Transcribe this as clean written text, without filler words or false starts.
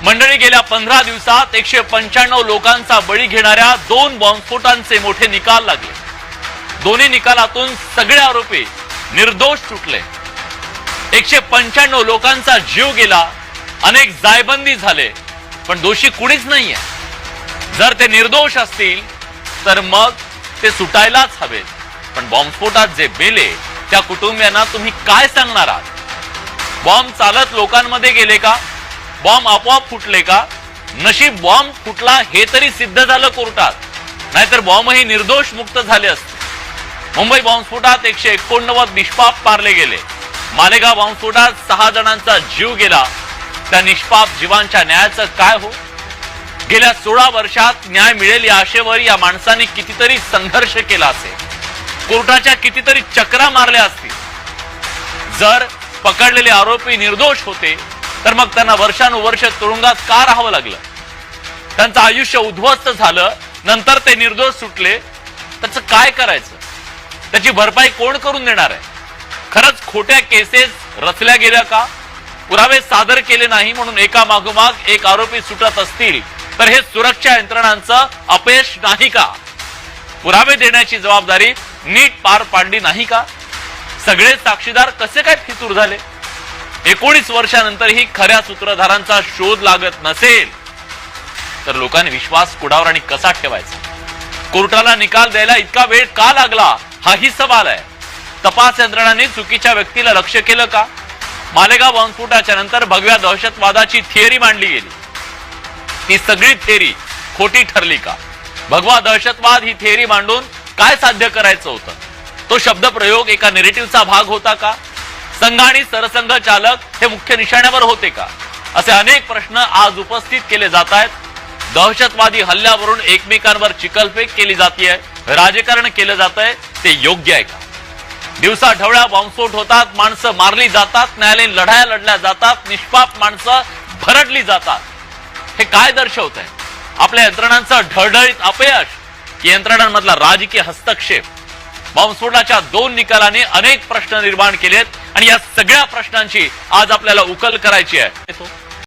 मंडळी, गेल्या 15 दिवसात 195 लोकांचा बळी घेणाऱ्या 2 बॉम्बस्फोटांचे मोठे निकाल लागले। दोन्ही निकालातून सगळे आरोपी निर्दोष सुटले। 195 लोकांचा जीव गेला, अनेक जायबंदी झाले, पण दोषी कुणीच नाहीये। जर ते निर्दोष असतील तर मग ते सुटायलाच हवेत, पण बॉम्बस्फोटात जे मेले त्या कुटुंबियांना तुम्ही काय सांगणार आहात? बॉम्ब चालत लोकांमध्ये गेले का? बॉम्ब आपोआप फुटले का? नशीब बॉम्ब फुटला हे तरी सिद्ध झालं कोर्टात, नाहीतर बॉम्बही निर्दोष मुक्त झाले असते। मुंबई बॉम्बस्फोटात 189 निष्पाप मारले गेले। मालेगाव बॉम्बस्फोटात 6 जणांचा जीव गेला। त्या निष्पाप जीवांच्या न्यायाचं काय हो? गेल्या 16 वर्षात न्याय मिळेल या आशेवर या माणसांनी कितीतरी संघर्ष केला असेल, कोर्टाच्या कितीतरी चक्रा मारल्या असतील। जर पकडलेले आरोपी निर्दोष होते तर मग त्यांना वर्षानुवर्ष तुरुंगात का राहावं लागलं? त्यांचं आयुष्य उद्ध्वस्त झालं, नंतर ते निर्दोष सुटले, त्याचं काय करायचं? त्याची भरपाई कोण करून देणार आहे? खरंच खोट्या केसेस रचल्या गेल्या का? पुरावे सादर केले नाही म्हणून एका मागोमाग एक आरोपी सुटत असतील तर हे सुरक्षा यंत्रणांचं अपयश नाही का? पुरावे देण्याची जबाबदारी नीट पार पाडली नाही का? सगळे साक्षीदार कसे काय फितूर झाले? 19 वर्षानंतरही खऱ्या सूत्रधारांचा शोध लागत नसेल तर लोकांनी विश्वास कुणावर आणि कसा ठेवायचा? कोर्टाला निकाल द्यायला इतका वेळ का लागला हाही सवाल आहे। तपास यंत्रणांनी चुकीच्या व्यक्तीला लक्ष्य केलं का? मालेगाव बॉम्बस्फोटाच्या नंतर भगव्या दहशतवादाची थिअरी मांडली गेली, ती सगळी थिअरी खोटी ठरली का? भगवा दहशतवाद ही थिअरी मांडून काय साध्य करायचं होतं? तो शब्द प्रयोग एका नेरेटिव्हचा भाग होता का? संघ आणि सरसंघ चालक हे मुख्य निशाण्यावर होते का? असे अनेक प्रश्न आज उपस्थित केले जात आहेत। दहशतवादी हल्ल्यावरून एकमेकांवर चिखलफेक केली जाते, राजकारण केलं जात आहे, ते योग्य आहे का? दिवसा ढवळ्या बॉम्बस्फोट होतात, माणसं मारली जातात, न्यायालयीन लढाया लढल्या जातात, निष्पाप माणसं भरडली जातात। हे काय दर्शवत आहे? आपल्या यंत्रणांचं ढळढळीत अपयश की यंत्रणांमधला राजकीय हस्तक्षेप? बॉम्बस्फोटाच्या 2 निकालाने अनेक प्रश्न निर्माण केलेत आणि या सगळ्या प्रश्नांची आज आपल्याला उकल करायची आहे।